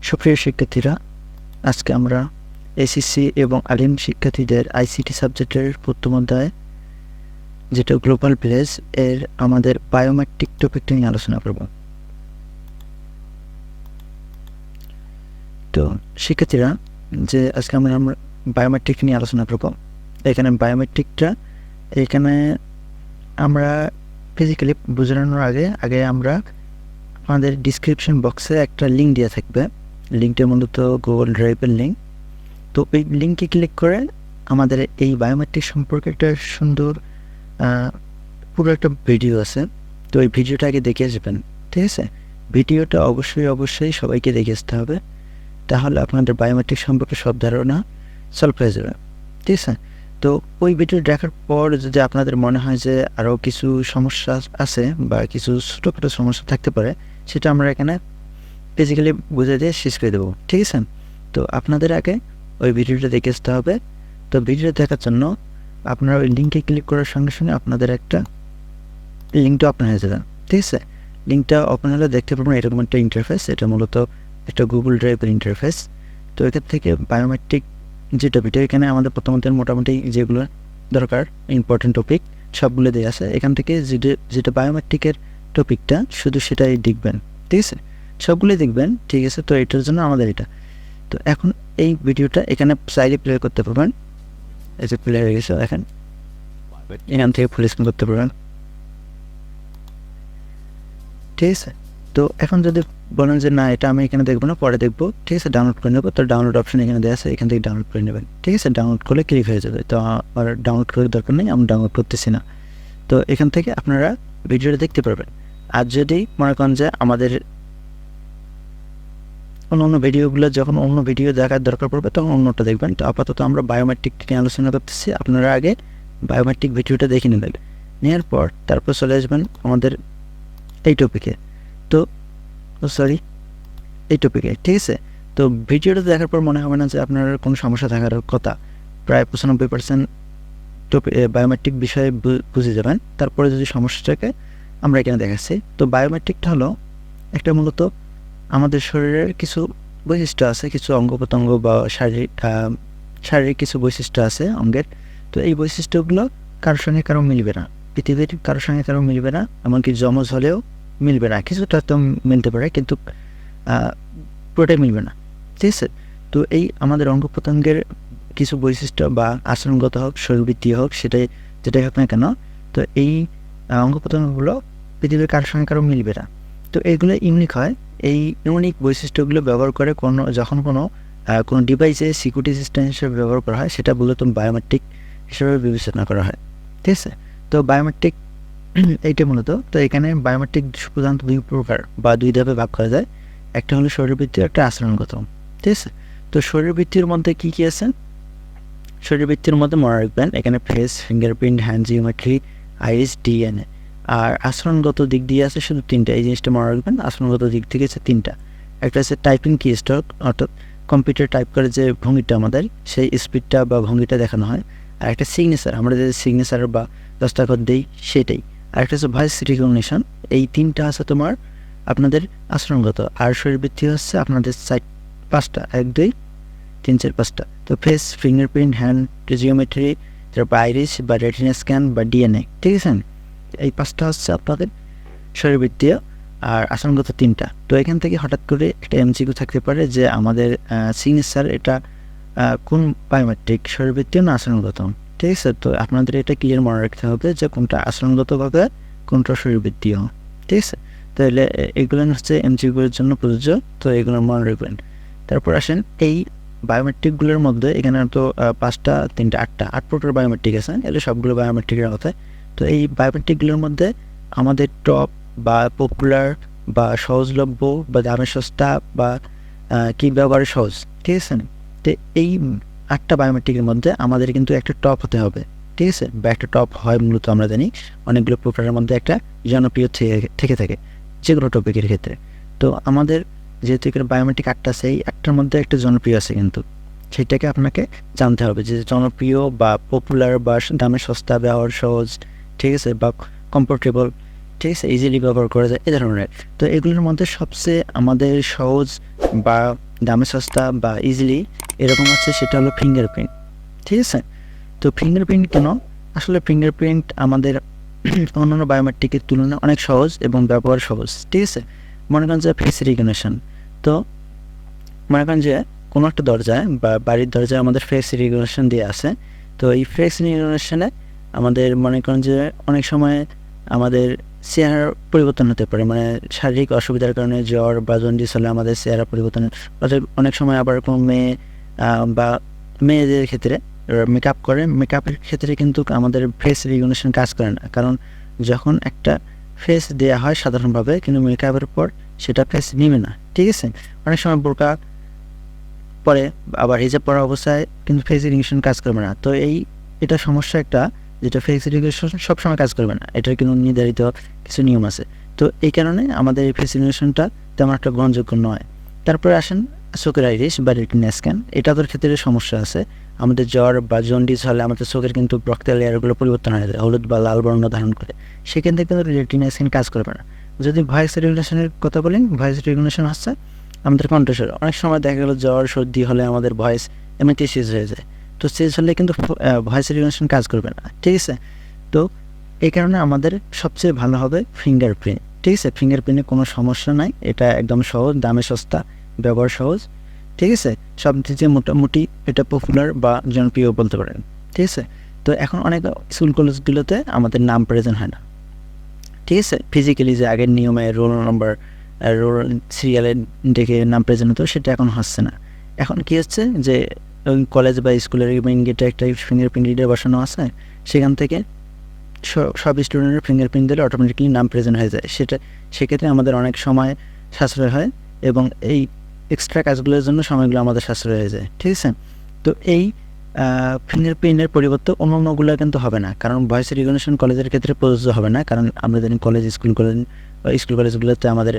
সুপ্রিয় শিক্ষার্থীরা, আজকে আমরা এসএসসি এবং আলিম শিক্ষার্থীদের আইসিটি সাবজেক্টের প্রথম অধ্যায় যেটা গ্লোবাল ভিলেজ এর আমাদের বায়োমেট্রিক টপিকটা নিয়ে আলোচনা করব। তো শিক্ষার্থীরা, যে আজকে আমরা বায়োমেট্রিক নিয়ে আলোচনা করব। এখানে বায়োমেট্রিকটা আমরা ফিজিক্যালি বোঝানোর আগে আমরা আমাদের ডিসক্রিপশন বক্সে একটা লিঙ্ক দেওয়া থাকবে। লিঙ্কটা মূলত গুগল ড্রাইভের লিঙ্ক। তো ওই লিঙ্কে ক্লিক করে আমাদের এই বায়োমেট্রিক সম্পর্কে একটা সুন্দর পুরো একটা ভিডিও আছে। তো ওই ভিডিওটা আগে দেখে আসবেন, ঠিক আছে? ভিডিওটা অবশ্যই সবাইকে দেখে আসতে হবে, তাহলে আপনাদের বায়োমেট্রিক সম্পর্কে সব ধারণা সলভ হয়ে যাবে, ঠিক আছে? তো ওই ভিডিও দেখার পর যদি আপনাদের মনে হয় যে আরও কিছু সমস্যা আছে বা কিছু ছোটোখাটো সমস্যা থাকতে পারে, সেটা আমরা এখানে ফিজিক্যালি বুঝে দিয়ে শেষ করে দেবো, ঠিক আছে? তো আপনাদের আগে ওই ভিডিওটা দেখে আসতে হবে। তো ভিডিওটা দেখার জন্য আপনারা ওই লিঙ্কে ক্লিক করার সঙ্গে সঙ্গে আপনাদের একটা লিঙ্কটা ওপেন হয়ে যাবে, ঠিক আছে? লিঙ্কটা ওপেন হলে দেখতে পাবেন এরকম একটা ইন্টারফেস। এটা মূলত একটা গুগল ড্রাইভের ইন্টারফেস। তো এখান থেকে বায়োমেট্রিক যে টপিকটা, এখানে আমাদের প্রথমত মোটামুটি যেগুলো দরকার ইম্পর্টেন্ট টপিক সবগুলো দেওয়া আছে। এখান থেকে যেটা বায়োমেট্রিকের টপিকটা শুধু সেটাই দেখবেন, ঠিক আছে? সবগুলোই দেখবেন, ঠিক আছে? তো এটার জন্য আমাদের এটা। তো এখন এই ভিডিওটা এখানে চাইলে প্লে করতে পারবেন। এই যে প্লে হয়ে গেছে, এখান থেকে ফুল স্ক্রিন করতে পারবেন, ঠিক আছে? তো এখন যদি বলেন যে না, এটা আমি এখানে দেখবো না, পরে দেখবো, ঠিক আছে, ডাউনলোড করে নেবো, তো ডাউনলোড অপশন এখানে দেওয়া আছে, এখান থেকে ডাউনলোড করে নেবেন, ঠিক আছে? ডাউনলোড করলে ক্লিক হয়ে যাবে। তো আর ডাউনলোড করার দরকার নেই, আমি ডাউনলোড করতেছি না। তো এখান থেকে আপনারা ভিডিওটা দেখতে পারবেন। আর যদি মনে করেন যে আমাদের অন্য ভিডিওগুলো, যখন অন্য ভিডিও দেখার দরকার পড়বে তখন অন্যটা দেখবেন। তো আপাতত আমরা বায়োমেট্রিক নিয়ে আলোচনা করতেছি, আপনারা আগে বায়োমেট্রিক ভিডিওটা দেখে নেবেন। নেওয়ার পর তারপর চলে আসবেন আমাদের এই টপিকে। তো এই টপিকে, ঠিক আছে? তো ভিডিওটা দেখার পর মনে হবে না যে আপনার কোনো সমস্যা থাকার কথা। প্রায় 95% বায়োমেট্রিক বিষয়ে বুঝে যাবেন। তারপরে যদি সমস্যাটাকে আমরা এখানে দেখাচ্ছি। তো বায়োমেট্রিকটা হলো একটা মূলত আমাদের শরীরের কিছু বৈশিষ্ট্য আছে, কিছু অঙ্গ প্রত্যঙ্গ বা শারীরিক কিছু বৈশিষ্ট্য আছে অঙ্গের। তো এই বৈশিষ্ট্যগুলো কারোর সঙ্গে কারো মিলবে না, পৃথিবীর কারোর সঙ্গে কারো মিলবে না, এমনকি যমজ হলেও মিলবে না। কিছুটা তো মিলতে পারে, কিন্তু পুরোটাই মিলবে না, ঠিক আছে? তো এই আমাদের অঙ্গ প্রত্যঙ্গের কিছু বৈশিষ্ট্য বা আচরণগত হোক, শরীরবৃত্তীয় হোক, যেটাই হোক না কেন, তো এই অঙ্গ প্রত্যঙ্গগুলো পৃথিবীর কারোর সঙ্গে কারো মিলবে না। তো এইগুলো ইউনিক হয়। এই ইউনিক বৈশিষ্ট্যগুলো ব্যবহার করে যখন কোনো ডিভাইসে সিকিউরিটি সিস্টেম হিসেবে ব্যবহার করা হয়, সেটা মূলত বায়োমেট্রিক হিসেবে বিবেচনা করা হয়, ঠিক আছে? তো বায়োমেট্রিক এইটা মূলত, তো এখানে বায়োমেট্রিক প্রধানত দুই প্রকার বা দুই ধাপে ভাগ করা যায়। একটা হলো শরীরবৃত্তীয়, একটা আচরণগত, ঠিক আছে? তো শরীরবৃত্তির মধ্যে কী কী আছে? শরীরবৃত্তির মধ্যে মনে রাখবেন এখানে face, fingerprint, hand geometry, iris, DNA. আর আচরণগত দিক দিয়ে আছে শুধু তিনটা। এই জিনিসটা মনে রাখবেন, আচরণগত দিক থেকে আছে তিনটা। একটা আছে টাইপিং কি স্ট্রোক, অর্থাৎ কম্পিউটার টাইপ করে যে ভঙ্গিটা আমাদের, সেই স্পিডটা বা ভঙ্গিটা দেখানো হয়। আর একটা সিগনেচার, আমরা যে সিগনেচার বা দস্তখত দিই সেটাই। আর একটা হচ্ছে ভয়েস রিকগনিশন। এই তিনটা আছে তোমার আপনাদের আচরণগত। আর শরীরবৃত্তি হচ্ছে আপনাদের পাঁচটা, 1 2 3 4 5টা। তো ফেস, ফিঙ্গারপ্রিন্ট, হ্যান্ড জিওমেট্রি, তারপর আইরিস বা রেটিনা স্ক্যান বা ডিএনএ, ঠিক আছে? এই 5টা হচ্ছে আপনাদের শরীরবৃত্তীয়, আর আচরণগত 3টা। তো এখান থেকে হঠাৎ করে একটা এমসিকিউ থাকতে পারে যে আমাদের সিগনেচার এটা কোন বায়োমেট্রিক, শরীরবৃত্তীয় না আচরণগত, ঠিক আছে? তো আপনাদের এটা ক্লিয়ার মনে রাখতে হবে যে কোনটা আচরণগতভাবে, কোনটা শরীরবৃত্তীয়, ঠিক আছে? তাহলে এগুলো হচ্ছে এমসিকিউর জন্য প্রযোজ্য। তো এগুলো মনে রাখবেন। তারপর আসেন এই বায়োমেট্রিকগুলোর মধ্যে, এখানে তো 5টা 3টা 8 প্রকার বায়োমেট্রিক আছে। এগুলো সবগুলো বায়োমেট্রিকের কথা। তো এই বায়োমেট্রিকগুলোর মধ্যে আমাদের টপ বা পপুলার বা সহজলভ্য বা দামে সস্তা বা কি ব্যবহারে সহজ, ঠিক আছে? তো এই 8টা বায়োমেট্রিকের মধ্যে আমাদের কিন্তু একটা টপ হতে হবে, ঠিক আছে? বা একটা টপ হয় মূলত আমরা জানি অনেকগুলো প্রকারের মধ্যে একটা জনপ্রিয় থেকে থাকে যে কোনো টপিকের ক্ষেত্রে। তো আমাদের যেহেতু এখানে বায়োমেট্রিক 8টা আছে, এই 8টার মধ্যে একটা জনপ্রিয় আছে, কিন্তু সেটাকে আপনাকে জানতে হবে যে জনপ্রিয় বা পপুলার বা দামে সস্তা, ব্যবহার সহজ, ঠিক আছে, বা কমফোর্টেবল, ঠিক আছে, ইজিলি ব্যবহার করা যায়, এ ধরনের। তো এগুলোর মধ্যে সবচেয়ে আমাদের সহজ বা দামে সস্তা বা ইজিলি এরকম হচ্ছে সেটা হলো ফিঙ্গারপ্রিন্ট। ঠিক আছে? তো ফিঙ্গারপ্রিন্ট কেন? আসলে ফিঙ্গারপ্রিন্ট আমাদের অন্যান্য বায়োমেট্রিকের তুলনায় অনেক সহজ এবং ব্যবহার সহজ। ঠিক আছে? মনে করেন যে ফেস রিকগনিশন। তো মনে করেন যে কোনো একটা দরজায় বা বাড়ির দরজায় আমাদের ফেস রিকগনিশন দিয়ে আছে। তো এই ফেস রিকগনিশনে আমাদের মনে করেন যে অনেক সময় আমাদের চেহারা পরিবর্তন হতে পারে, মানে শারীরিক অসুবিধার কারণে জ্বর বা জন্ডিস হলে আমাদের চেহারা পরিবর্তন, অনেক সময় আবার কোনো মেয়ে বা মেয়েদের ক্ষেত্রে মেকআপ করে, মেকআপের ক্ষেত্রে কিন্তু আমাদের ফেস রিকগনিশন কাজ করে না, কারণ যখন একটা ফেস দেওয়া হয় সাধারণভাবে, কিন্তু মেকআপের পর সেটা ফেস নেবে না। ঠিক আছে? অনেক সময় বোরকা পরে আবার হিজাব পরা অবস্থায় কিন্তু ফেস রিকগনিশন কাজ করবে না। তো এটা সমস্যা একটা, যেটা ফেস রিকগনিশন সবসময় কাজ করবে না, এটার কিন্তু নির্ধারিত কিছু নিয়ম আছে। তো এই কারণে আমাদের এই ফেস রিকগনিশনটা তেমন একটা গ্রহণযোগ্য নয়। তারপরে আসেন চোখের আইরিশ বা রেটিনা স্ক্যান। এটাদের ক্ষেত্রে সমস্যা আছে। আমাদের জ্বর বা জন্ডিস হলে আমাদের চোখের কিন্তু রক্তের লেয়ারগুলো পরিবর্তন হয়ে যায়, হলুদ বা লাল বর্ণ ধারণ করে, সেক্ষেত্রে কিন্তু রেটিনা স্ক্যান কাজ করবে না। যদি ভয়েস রেগুলেশনের কথা বলি, ভয়েস রেগুলেশন হচ্ছে আমাদের কণ্ঠস্বর। অনেক সময় দেখা গেলো জ্বর সর্দি হলে আমাদের ভয়েস এমনিতেই চেঞ্জ হয়ে যায়। তো চেঞ্জ হলে কিন্তু ভয়েস রেগুলেশন কাজ করবে না। ঠিক আছে? তো এই কারণে আমাদের সবচেয়ে ভালো হবে ফিঙ্গারপ্রিন্ট। ঠিক আছে? ফিঙ্গারপ্রিন্টে কোনো সমস্যা নাই, এটা একদম সহজ, দামে সস্তা, ব্যবহার সহজ। ঠিক আছে? সব দিক দিয়ে মোটামুটি এটা পপুলার বা জনপ্রিয় বলতে পারেন। ঠিক আছে? তো এখন অনেক স্কুল কলেজগুলোতে আমাদের নাম প্রেজেন্ট হয় না। ঠিক আছে? ফিজিক্যালি যে আগের নিয়মে রোল নাম্বার, রোল সিরিয়ালে ডেকে নাম প্রেজেন্ট হতো, সেটা এখন হচ্ছে না। এখন কী হচ্ছে যে ওই কলেজ বা স্কুলের মেইন গেটে একটা ফিঙ্গারপ্রিন্ট রিডার বসানো আছে, সেখান থেকে সব স্টুডেন্টের ফিঙ্গারপ্রিন্ট দিলে অটোমেটিক্যালি নাম প্রেজেন্ট হয়ে যায়। সেক্ষেত্রে আমাদের অনেক সময় সাশ্রয় হয় এবং এই এক্সট্রা কাজগুলোর জন্য সময়গুলো আমাদের সাশ্রয় হয়ে যায়। ঠিক আছে? তো এই ফিঙ্গারপ্রিন্টের পরিবর্তে অন্যান্যগুলো কিন্তু হবে না, কারণ ভয়েস রিকগনিশন কলেজের ক্ষেত্রে প্রযোজ্য হবে না, কারণ আমরা জানি স্কুল কলেজগুলোতে আমাদের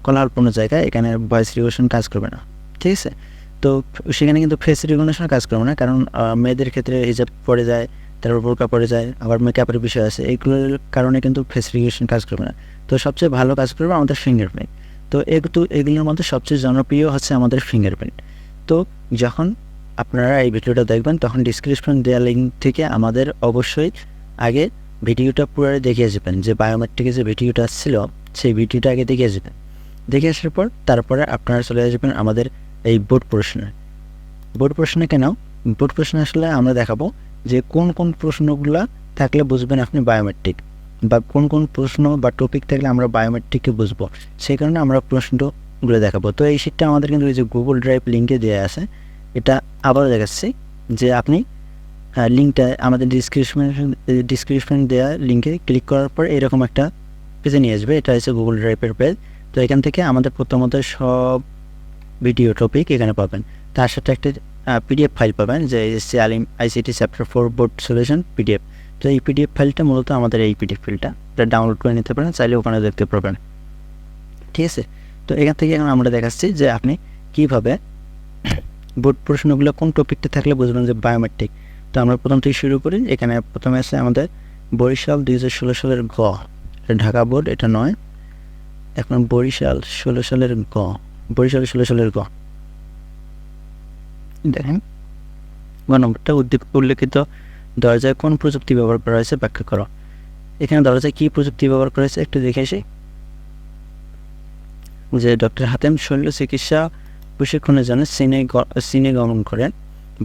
কোলাহলপূর্ণ জায়গায়, এখানে ভয়েস রিকগনিশন কাজ করবে না। ঠিক আছে? তো সেখানে কিন্তু ফেস রিকগনিশন কাজ করবে না, কারণ মেয়েদের ক্ষেত্রে হিজাব পড়ে যায়, তারপর বোরকা পড়ে যায়, আবার মেকআপের বিষয় আছে, এইগুলোর কারণে কিন্তু ফেস রিকগনিশন কাজ করবে না। তো সবচেয়ে ভালো কাজ করবে আমাদের ফিঙ্গারপ্রিন্ট। তো এগুলোর মধ্যে সবচেয়ে জনপ্রিয় হচ্ছে আমাদের ফিঙ্গারপ্রিন্ট। তো যখন আপনারা এই ভিডিওটা দেখবেন, তখন ডিসক্রিপশন দেওয়া লিঙ্ক থেকে আমাদের অবশ্যই আগে ভিডিওটা পুরো দেখিয়ে যাবেন, যে বায়োমেট্রিকের যে ভিডিওটা ছিল সেই ভিডিওটা আগে দেখিয়ে যাবেন। দেখে আসার পর তারপরে আপনারা চলে আসবেন আমাদের এই বোর্ড প্রশ্নে কেন বোর্ড প্রশ্নে আসলে আমরা দেখাবো যে কোন কোন প্রশ্নগুলো থাকলে বুঝবেন আপনি বায়োমেট্রিক, বা কোন কোন প্রশ্ন বা টপিক থাকলে আমরা বায়োমেট্রিককে বুঝবো, সেই কারণে আমরা প্রশ্নগুলো দেখাবো। তো এই শিটটা আমাদের কিন্তু এই যে গুগল ড্রাইভ লিঙ্কে দেওয়া আছে, এটা আবারও দেখাচ্ছি যে আপনি লিঙ্কটা আমাদের ডিসক্রিপশন দেওয়া লিঙ্কে ক্লিক করার পর এরকম একটা পেজে নিয়ে আসবে। এটা হচ্ছে গুগল ড্রাইভের পেজ। তো এখান থেকে আমাদের প্রথমত সব ভিডিও টপিক এখানে পাবেন, তার সাথে একটা পিডিএফ ফাইল পাবেন, যে SC Alim ICT chapter 4 board solution PDF. তো এই পিডিএফ ফাইলটা মূলত আমাদের এই পিডিএফ ফাইলটা, এটা ডাউনলোড করে নিতে পারেন, চাইলে ওখানে দেখতে পারবেন। ঠিক আছে? তো এখান থেকে এখন আমরা দেখাচ্ছি যে আপনি কীভাবে বোর্ড প্রশ্নগুলো কোন টপিকটা থাকলে বুঝবেন যে বায়োমেট্রিক। তো আমরা প্রথম থেকে শুরু করি। এখানে প্রথমে আছে আমাদের বরিশাল 2016 সালের গ, ঢাকা বোর্ড, এটা নয়। এখন বরিশাল 16 সালের গ, বরিশাল 16 সালের গ দেখেন, গ নম্বরটা উল্লেখিত দরজায় কোন প্রযুক্তি ব্যবহার করা হয়েছে ব্যাখ্যা করো। এখানে দরজায় কী প্রযুক্তি ব্যবহার করা হয়েছে একটু দেখে আসি। যে ডক্টর হাতেম শল্য চিকিৎসা প্রশিক্ষণের জন্য চীনে গমন করেন।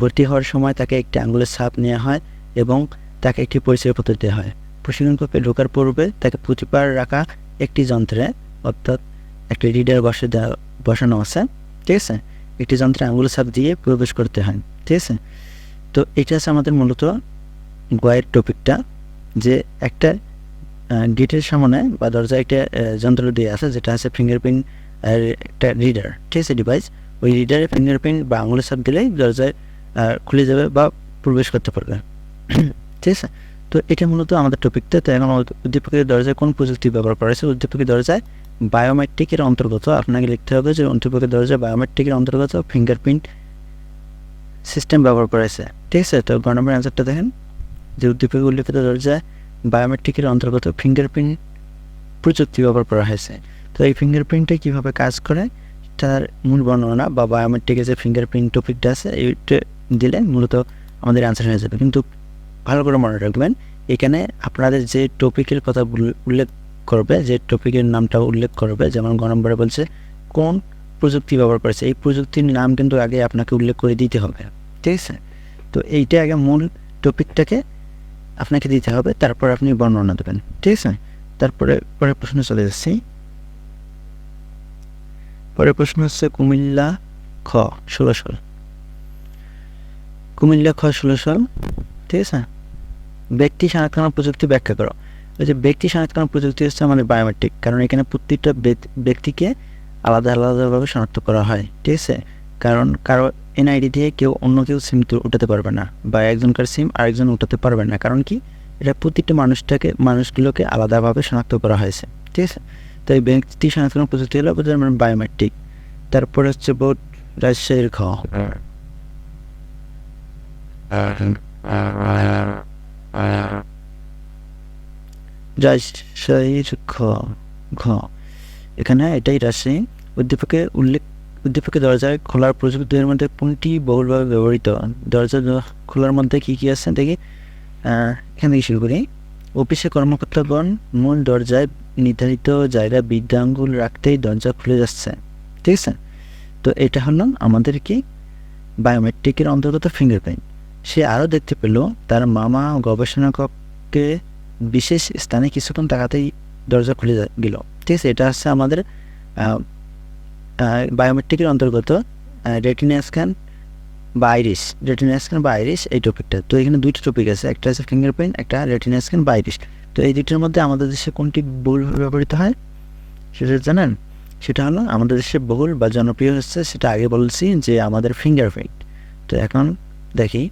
ভর্তি হওয়ার সময় তাকে একটি আঙুলের ছাপ নেওয়া হয় এবং তাকে একটি পরিচয়পত্র দেওয়া হয়। প্রশিক্ষণ কক্ষে ঢোকার পূর্বে তাকে প্রতিবার রাখা একটি যন্ত্রে, অর্থাৎ একটি রিডার বসানো আছে। ঠিক আছে? একটি যন্ত্রে আঙুলের ছাপ দিয়ে প্রবেশ করতে হয়। ঠিক আছে? তো এটা আছে আমাদের মূলত গয়ের টপিকটা, যে একটা গেটের সামনে বা দরজায় একটা যন্ত্র দিয়ে আছে, যেটা আছে ফিঙ্গারপ্রিন্ট একটা রিডার। ঠিক আছে? ডিভাইস, ওই রিডারে ফিঙ্গারপ্রিন্ট বা আঙুলের ছাপ দিলেই দরজায় খুলে যাবে বা প্রবেশ করতে পারবে। ঠিক আছে? তো এটা মূলত আমাদের টপিকটা। তো এখন উদ্দীপকের দরজায় কোন প্রযুক্তি ব্যবহার করা হয়েছে? উদ্দীপকের দরজায় বায়োমেট্রিকের অন্তর্গত, আপনাকে লিখতে হবে যে উদ্দীপকের দরজায় বায়োমেট্রিকের অন্তর্গত ফিঙ্গারপ্রিন্ট সিস্টেম ব্যবহার করা হয়েছে। ঠিক আছে? তো গ নম্বর অ্যান্সারটা দেখেন, যে উদ্দীপকে উল্লেখিত দরজায় বায়োমেট্রিকের অন্তর্গত ফিঙ্গারপ্রিন্ট প্রযুক্তি ব্যবহার করা হয়েছে। তো এই ফিঙ্গারপ্রিন্টে কীভাবে কাজ করে টপিকটার মূল বর্ণনা বা বায়োমেট্রিকের যে ফিঙ্গারপ্রিন্ট টপিকটা আছে এইটা দিলে মূলত আমাদের অ্যান্সার হয়ে যাবে। কিন্তু ভালো করে মনে রাখবেন, এখানে আপনাদের যে টপিকের কথা উল্লেখ করবে, যে টপিকের নামটা উল্লেখ করবে, যেমন গ নম্বরে বলছে কোন প্রযুক্তি ব্যবহার করেছে, এই প্রযুক্তির নাম কিন্তু আগে আপনাকে উল্লেখ করে দিতে হবে, ঠিক আছে? তো এইটা আগে মূল টপিকটাকে আপনাকে দিতে হবে, তারপর আপনি বর্ণনা দেবেন, ঠিক আছে? তারপরে পরের প্রশ্ন চলে যাচ্ছি। পরের প্রশ্ন হচ্ছে কুমিল্লা খ 16 সাল। কুমিল্লা খ 16 সাল, ঠিক আছে? ব্যক্তি শনাক্তকরণ প্রযুক্তি ব্যাখ্যা করো। এই যে ব্যক্তি শনাক্তকরণ প্রযুক্তি হচ্ছে আমাদের বায়োমেট্রিক, কারণ এখানে প্রত্যেকটা ব্যক্তিকে আলাদা আলাদাভাবে শনাক্ত করা হয়, ঠিক আছে? কারণ কারো এনআইডি দিয়ে অন্য কেউ সিম উঠাতে পারবে না, বা একজনকার সিম আরেকজন উঠাতে পারবে না। কারণ কি, এটা প্রত্যেকটা মানুষগুলোকে আলাদাভাবে শনাক্ত করা হয়েছে, ঠিক আছে? তো এই ব্যক্তি শনাক্তকরণ প্রযুক্তি হলো বায়োমেট্রিক। তারপরে হচ্ছে বোর্ড রাজশাহীর খ। রাজশাহীর ঘ এখানে এটাই রাজশাহী। উদ্দীপকের দরজা খোলার প্রযুক্তির মধ্যে কোনটি বহুলভাবে ব্যবহৃত? দরজা খোলার মধ্যে কী কী আছে দেখি। এখান থেকে শুরু করি। অফিসে কর্মকর্তাগণ মূল দরজায় নির্ধারিত জায়গায় বৃদ্ধা আঙ্গুল রাখতেই দরজা খুলে যাচ্ছে, ঠিক আছে? তো এটা হলো আমাদের কি বায়োমেট্রিকের অন্তর্গত ফিঙ্গারপ্রিন্ট। সে আরও দেখতে পেল তার মামা গবেষণা কক্ষে বিশেষ স্থানে কিছুক্ষণ তাকাতেই দরজা খুলে গেল, ঠিক আছে? এটা হচ্ছে আমাদের বায়োমেট্রিকের অন্তর্গত রেটিনা স্ক্যান বা আইরিস এই টপিকটা। তো এখানে দুইটা টপিক আছে, একটা আছে ফিঙ্গারপ্রিন্ট, একটা রেটিনা স্ক্যান বা আইরিস। তো এই দুইটার মধ্যে আমাদের দেশে কোনটি বহুলভাবে ব্যবহৃত হয় সেটা জানেন? সেটা হলো আমাদের দেশে বহুল বা জনপ্রিয় হচ্ছে, সেটা আগে বলছি, যে আমাদের ফিঙ্গারপ্রিন্ট। তো এখন দেখি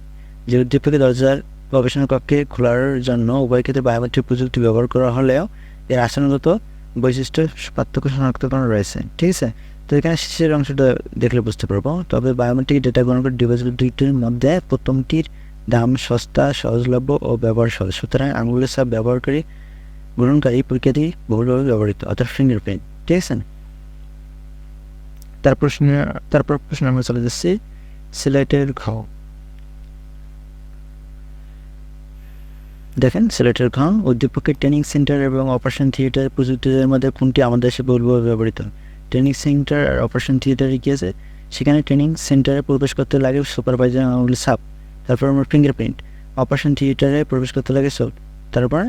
যে উদ্দীপকের দরজার গবেষণা কক্ষে খোলার জন্য উভয় ক্ষেত্রে বায়োমেট্রিক প্রযুক্তি ব্যবহার করা হলেও এর আচরণগত বৈশিষ্ট্য পার্থক্য শনাক্তকরণ রয়েছে, ঠিক আছে? তো এখানে শেষের অংশটা দেখলে বুঝতে পারবো। তবে বায়োমেট্রিক ডেটা গ্রহণ করে ডিভাইসগুলো দুইটির মধ্যে প্রথমটির দাম সস্তা, সহজলভ্য ও ব্যবহার সহজ। সুতরাং আঙুলের ছাপ গ্রহণকারী প্রক্রিয়াটি বহুলভাবে ব্যবহৃত, অর্থাৎ ফিঙ্গারপ্রিন্ট, ঠিক আছে? তারপর প্রশ্ন আমরা চলে যাচ্ছি সিলেটের ঘ। দেখেন সিলেটের ঘ, উদ্দীপকের ট্রেনিং সেন্টার এবং অপারেশন থিয়েটার প্রযুক্তিদের মধ্যে কোনটি আমাদের দেশে বহুলভাবে ব্যবহৃত? ট্রেনিং সেন্টার আর অপারেশন থিয়েটারে কী আছে? সেখানে ট্রেনিং সেন্টারে প্রবেশ করতে লাগে সুপারভাইজার আঙুলের ছাপ, তারপর আমার ফিঙ্গারপ্রিন্ট। অপারেশন থিয়েটারে প্রবেশ করতে লাগে তারপর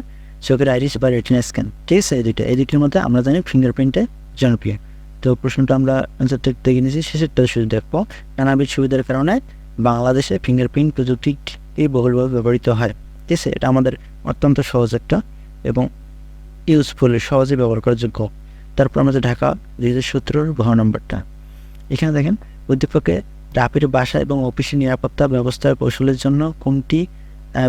চোখের আইরিস বা রেটিনা স্ক্যান, ঠিক আছে? এই দুইটির মধ্যে আমরা জানি ফিঙ্গারপ্রিন্টে জনপ্রিয়। তো প্রশ্নটা আমরা অ্যান্সারটা দেখে নিয়েছি, শেষেরটা শুধু দেখবো। নানাবিধ সুবিধার কারণে বাংলাদেশে ফিঙ্গারপ্রিন্ট প্রযুক্তিটি বহুলভাবে ব্যবহৃত হয়, ঠিক আছে? এটা আমাদের অত্যন্ত সহজ একটা এবং ইউজফুল, সহজে ব্যবহার করার যোগ্য। তারপর আমাদের ঢাকা 2017 ঘ নম্বরটা। এখানে দেখেন উদ্দীপকে রাপির বাসা এবং অফিসের নিরাপত্তা ব্যবস্থার কৌশলের জন্য কোনটি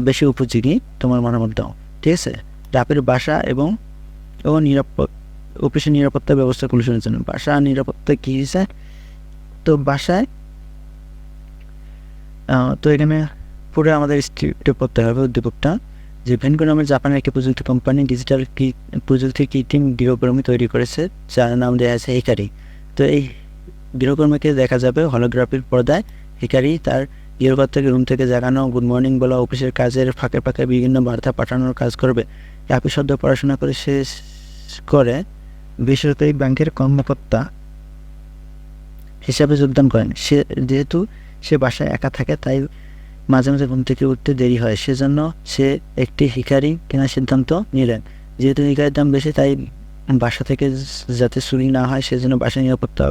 বেশি উপযোগী তোমার মতামত দাও, ঠিক আছে? রাপির বাসা এবং অফিসের নিরাপত্তা ব্যবস্থা কৌশলের জন্য। বাসা নিরাপত্তা কী দিয়েছে? তো বাসায় তো এখানে পুরো আমাদের স্ক্রিপ্টে পড়তে হবে উদ্দীপকটা, যে ভেনকো নামের জাপানের একটি প্রযুক্তি কোম্পানি ডিজিটাল প্রযুক্তির কৃত্রিম গৃহকর্মী তৈরি করেছে, যার নাম দেওয়া আছে হিকারি। তো এই গৃহকর্মীকে দেখা যাবে হলোগ্রাফির পর্দায়। হিকারি তার গৃহঘর থেকে রুম থেকে জাগানো, গুড মর্নিং বলা, অফিসের কাজের ফাঁকে ফাঁকে বিভিন্ন বার্তা পাঠানোর কাজ করবে। রাপি সদ্য পড়াশোনা করে শেষ করে বেসরকারি ব্যাংকের কর্মকর্তা হিসাবে যোগদান করেন। যেহেতু সে বাসায় একা থাকে, তাই মাঝে মাঝে ঘুম থেকে উঠতে দেরি হয়, সেজন্য সে একটি হিকারি কেনার সিদ্ধান্ত নিলেন। যেহেতু হিকারির দাম বেশি, তাই বাসা থেকে যাতে চুরি না হয় সেজন্য বাসায় নিরাপত্তা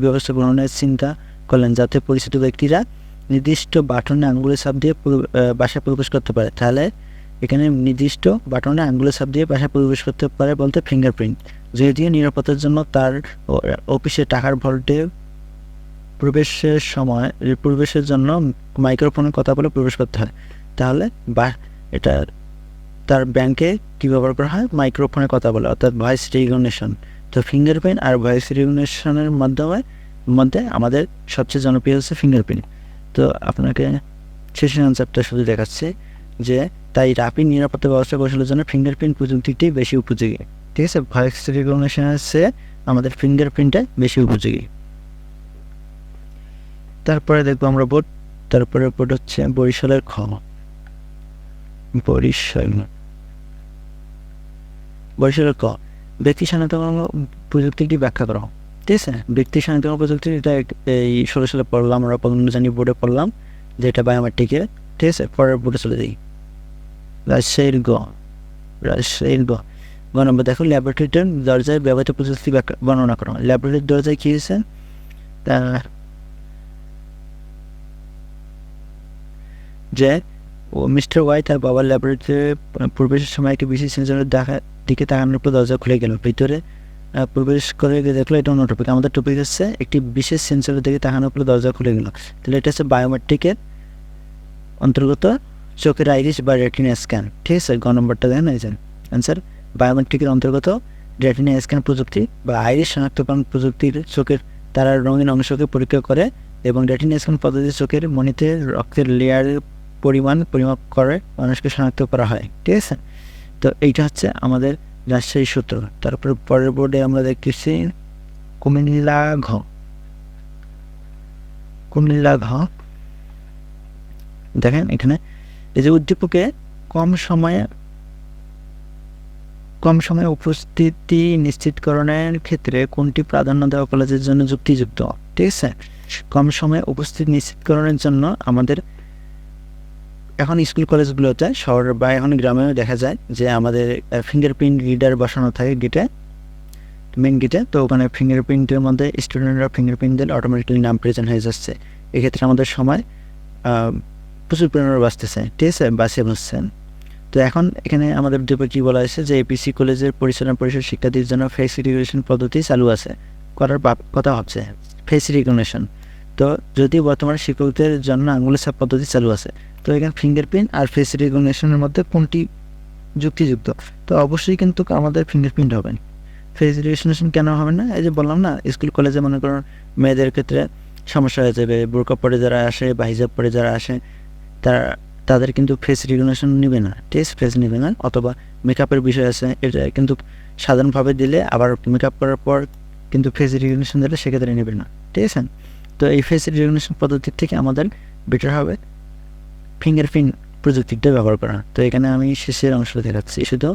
ব্যবস্থা গ্রহণের চিন্তা করলেন, যাতে পরিচিত ব্যক্তিরা নির্দিষ্ট বাটনে আঙুলের ছাপ দিয়ে বাসায় প্রবেশ করতে পারে। তাহলে এখানে নির্দিষ্ট বাটনে আঙুলের ছাপ দিয়ে বাসায় প্রবেশ করতে পারে বলতে ফিঙ্গারপ্রিন্ট। যদিও নিরাপত্তার জন্য তার অফিসে টাকার ভল্টে প্রবেশের জন্য মাইক্রোফোনে কথা বলে প্রবেশ করতে হয়। তাহলে এটা তার ব্যাংকে কী ব্যবহার করা হয়? মাইক্রোফোনে কথা বলে, অর্থাৎ ভয়েস রিকগনিশন। তো ফিঙ্গারপ্রিন্ট আর ভয়েস রিকগনিশনের মধ্যে আমাদের সবচেয়ে জনপ্রিয় হচ্ছে ফিঙ্গারপ্রিন্ট। তো আপনাকে শেষের আনসারটা শুধু দেখাচ্ছে যে তাই রাপিড নিরাপত্তা ব্যবস্থা কৌশলের জন্য ফিঙ্গারপ্রিন্ট প্রযুক্তিটি বেশি উপযোগী, ঠিক আছে? ভয়েস রিকগনিশন হচ্ছে আমাদের ফিঙ্গারপ্রিন্টে বেশি উপযোগী। তারপরে দেখবো আমরা বোর্ড, তারপরে বোর্ড হচ্ছে বরিশালের খ, বরিশালের ক, ব্যক্তি শনাক্তকরণ প্রযুক্তিটি ব্যাখ্যা করো। ঠিক আছে, ব্যক্তি শনাক্তকরণ প্রযুক্তি এটা এই 16 সালে পড়লাম, আমরা জানি বোর্ডে পড়লাম যে এটা বায়োমেট্রিকের। ঠিক আছে, পরের বোর্ডে চলে যাই। রাজশাহীর গ নম্বর দেখো, ল্যাবরেটরির দরজায় ব্যবহৃত প্রযুক্তি বর্ণনা করো। ল্যাবরেটরির দরজায় কী হয়েছে, যে মিস্টার ওয়াই তার বাবার ল্যাবরেটরিতে প্রবেশের সময় একটি বিশেষ সেন্সরের দিকে তাকানোর পর দরজা খুলে গেল। ভিতরে প্রবেশ করে দেখলো এটা অন্য টপিক। আমাদের টপিক হচ্ছে একটি বিশেষ সেন্সরের দিকে তাকানোর পর দরজা খুলে গেল। তাহলে এটা হচ্ছে বায়োমেট্রিকের অন্তর্গত চোখের আইরিশ বা রেটিনা স্ক্যান। ঠিক আছে, গ নম্বরটা দেখেন এই যে অ্যান্সার, বায়োমেট্রিকের অন্তর্গত রেটিনা স্ক্যান প্রযুক্তি বা আইরিশ শনাক্তকরণ প্রযুক্তির চোখের তারার রঙিন অংশকে পরীক্ষা করে এবং রেটিনা স্ক্যান পদ্ধতি চোখের মণিতে রক্তের লেয়ারের পরিমাণ পরিমাপ করে মানুষকে শনাক্ত করা হয়। ঠিক আছে, তো এইটা হচ্ছে আমাদের রাজশাহী সূত্র। তারপরে পরের বোর্ডে আমরা দেখতেছি কুমিল্লা ঘ। দেখেন এখানে এই যে উদ্দীপকে কম সময়ে উপস্থিতি নিশ্চিতকরণের ক্ষেত্রে কোনটি প্রাধান্য দেওয়া কলেজের জন্য যুক্তিযুক্ত। ঠিক আছে, কম সময়ে উপস্থিতি নিশ্চিতকরণের জন্য আমাদের এখন স্কুল কলেজগুলোতে, শহর বা এখন গ্রামেও দেখা যায় যে আমাদের ফিঙ্গারপ্রিন্ট রিডার বসানো থাকে মেন গেটে। তো ওখানে ফিঙ্গারপ্রিন্টের মধ্যে স্টুডেন্টরা ফিঙ্গারপ্রিন্ট দিলে অটোমেটিক্যালি নাম প্রেজেন্ট হয়ে যাচ্ছে। এক্ষেত্রে আমাদের সময় প্রচুর পরিমাণে বাঁচতেছে। ঠিক আছে, বাঁচিয়ে বসছেন। তো এখন এখানে আমাদের উদ্দীপকে কী বলা হয়েছে যে এপিসি কলেজের পরিচালনা পরিষদ শিক্ষার্থীর জন্য ফেস রিকগনিশন পদ্ধতি চালু আছে করার কথা ভাবছে। ফেস রিকগনিশন, তো যদি বর্তমানে শিক্ষকদের জন্য আঙুলের ছাপ পদ্ধতি চালু আছে, তো এখানে ফিঙ্গারপ্রিন্ট আর ফেস রিকগনিশনের মধ্যে কোনটি যুক্তিযুক্ত? তো অবশ্যই কিন্তু আমাদের ফিঙ্গারপ্রিন্ট হবে। ফেস রিকগনিশন কেন হবে না? এই যে বললাম না, স্কুল কলেজে মনে করুন মেয়েদের ক্ষেত্রে সমস্যা হয়ে যাবে, বোরকা পরে যারা আসে বা হিজাব পরে যারা আসে তাদের কিন্তু ফেস রিকগনিশন নেবে না, টেস্ট ফেস নেবে না, অথবা মেকআপের বিষয় আছে, এটা কিন্তু সাধারণভাবে দিলে আবার মেকআপ করার পর কিন্তু ফেস রিকগনিশন দিলে সেক্ষেত্রে নেবে না। ঠিক আছে, তো এই ফেস রিকগনিশন পদ্ধতির থেকে আমাদের বেটার হবে ফিঙ্গারপ্রিন্ট প্রযুক্তিটা ব্যবহার করা। তো এখানে আমি শেষের অংশটা দেখাচ্ছি, শুধু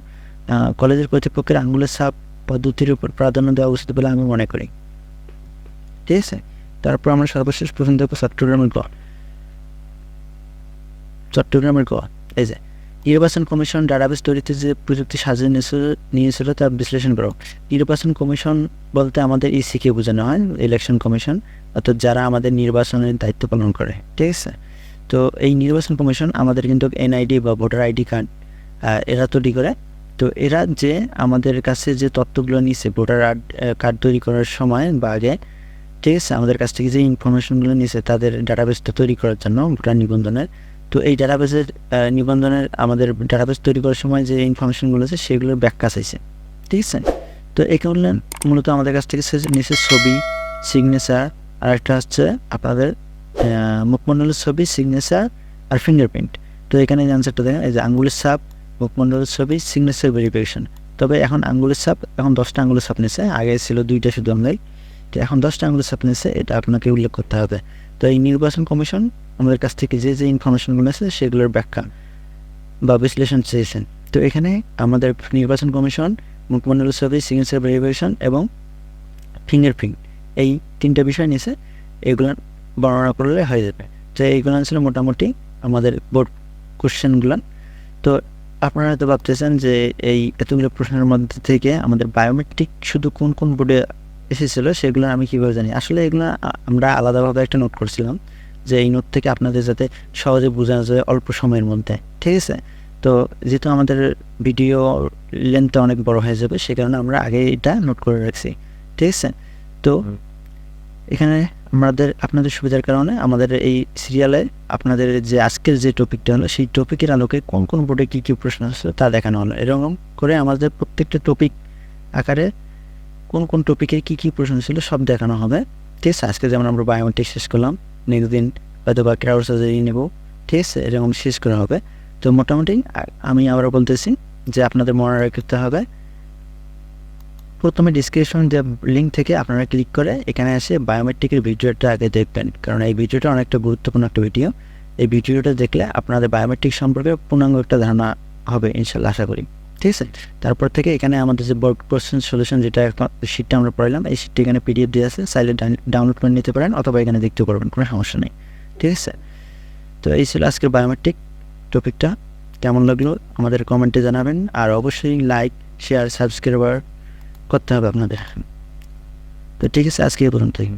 কলেজের কর্তৃপক্ষের আঙুলের ছাপ পদ্ধতির উপর প্রাধান্য দেওয়া উচিত বলে আমি মনে করি। ঠিক আছে, তারপর আমরা সর্বশেষ প্রশ্ন দেখবো চট্টগ্রামের ক। এই যে নির্বাচন কমিশন ডাটাবেস তৈরিতে যে প্রযুক্তি সাজিয়ে নিয়েছিল তা বিশ্লেষণ করো। নির্বাচন কমিশন বলতে আমাদের ইসিকে বোঝানো হয়, ইলেকশন কমিশন, অর্থাৎ যারা আমাদের নির্বাচনের দায়িত্ব পালন করে। ঠিক আছে, তো এই নির্বাচন কমিশন আমাদের কিন্তু এনআইডি বা ভোটার আইডি কার্ড এরা তৈরি করে। তো এরা যে আমাদের কাছে যে তথ্যগুলো নিয়েছে ভোটার কার্ড তৈরি করার সময় বা আগে, ঠিক আছে, আমাদের কাছ থেকে যে ইনফরমেশনগুলো নিয়েছে তাদের ডাটাবেসটা তৈরি করার জন্য ভোটার নিবন্ধনের। তো এই ডাটাবেসের নিবন্ধনের আমাদের ডাটাবেস তৈরি করার সময় যে ইনফরমেশনগুলো আছে সেগুলোর ব্যাখ্যা চাইছে। ঠিক আছে, তো এখানে মূলত আমাদের কাছ থেকে নিচে ছবি, সিগনেচার, আর একটা হচ্ছে আপনাদের মুখমণ্ডলের ছবি, সিগনেচার আর ফিঙ্গারপ্রিন্ট। তো এখানে অ্যান্সারটা দেখেন, এই যে আঙ্গুলের ছাপ, মুখমণ্ডলের ছবি, সিগনেচার ভেরিফিকেশন। তবে এখন আঙ্গুলের ছাপ, এখন 10টা আঙ্গুলের ছাপ নিয়েছে, আগে ছিল 2টা শুধু আমরাই, তো এখন 10টা আঙ্গুলের ছাপ নিয়েছে, এটা আপনাকে উল্লেখ করতে হবে। তো এই নির্বাচন কমিশন আমাদের কাছ থেকে যে ইনফরমেশনগুলো আছে সেগুলোর ব্যাখ্যা বা বিশ্লেষণ চেয়েছেন। তো এখানে আমাদের নির্বাচন কমিশন মুখমণ্ডলের ছবি, সিগনেচার ভেরিফিকেশন এবং ফিঙ্গারপ্রিন্ট এই 3টা বিষয় নিয়েছে, এগুলো বর্ণনা করলে হয়ে যাবে। তো এইগুলো ছিল মোটামুটি আমাদের বোর্ড কোশ্চেনগুলো। তো আপনারা হয়তো ভাবতেছেন যে এই এতগুলো প্রশ্নের মধ্যে থেকে আমাদের বায়োমেট্রিক শুধু কোন কোন বোর্ডে এসেছিলো সেগুলো আমি কীভাবে জানি? আসলে এগুলো আমরা আলাদাভাবে একটা নোট করছিলাম, যে এই নোট থেকে আপনাদের যাতে সহজে বোঝানো যায় অল্প সময়ের মধ্যে। ঠিক আছে, তো যেহেতু আমাদের ভিডিও লেন্থটা অনেক বড় হয়ে যাবে, সে কারণে আমরা আগে এটা নোট করে রাখছি। ঠিক আছে, তো এখানে আপনাদের সুবিধার কারণে আমাদের এই সিরিয়ালে আপনাদের যে আজকের যে টপিকটা হলো সেই টপিকের আলোকে কোন কোন বোর্ডে কী কী প্রশ্ন আসছে তা দেখানো হলো। এরকম করে আমাদের প্রত্যেকটা টপিক আকারে কোন কোন টপিকে কী কী প্রশ্ন ছিল সব দেখানো হবে। ঠিক আছে, আজকে যেমন আমরা বায়োমেট্রিক শেষ করলাম, নেক্সট দিন হয়তো বা ক্রাউড সার্জারি নেব। ঠিক আছে, এরকম শেষ করা হবে। তো মোটামুটি আমি আবার বলতেছি যে আপনাদের মনে রাখতে হবে প্রথমে ডিসক্রিপশন যে লিঙ্ক থেকে আপনারা ক্লিক করে এখানে এসে বায়োমেট্রিকের ভিডিওটা আগে দেখবেন, কারণ এই ভিডিওটা অনেকটা গুরুত্বপূর্ণ একটা ভিডিও। এই ভিডিওটা দেখলে আপনাদের বায়োমেট্রিক সম্পর্কে পূর্ণাঙ্গ একটা ধারণা হবে ইনশাল্লাহ, আশা করি। ঠিক আছে, তারপর থেকে এখানে আমাদের যে বর্ক কোশ্চেন সলিউশন যেটা শিটটা আমরা পড়লাম, এই শিটটা এখানে পিডিএফ দিয়ে আছে, চাইলে ডাউনলোড করে নিতে পারেন অথবা এখানে দেখতে পারবেন, কোনো সমস্যা নেই। ঠিক আছে, তো এই ছিল আজকের বায়োমেট্রিক টপিকটা। কেমন লাগলো আমাদের কমেন্টে জানাবেন, আর অবশ্যই লাইক, শেয়ার, সাবস্ক্রাইবার করতে হবে আপনাদের। তো ঠিক আছে, আজকে এই পর্যন্তই।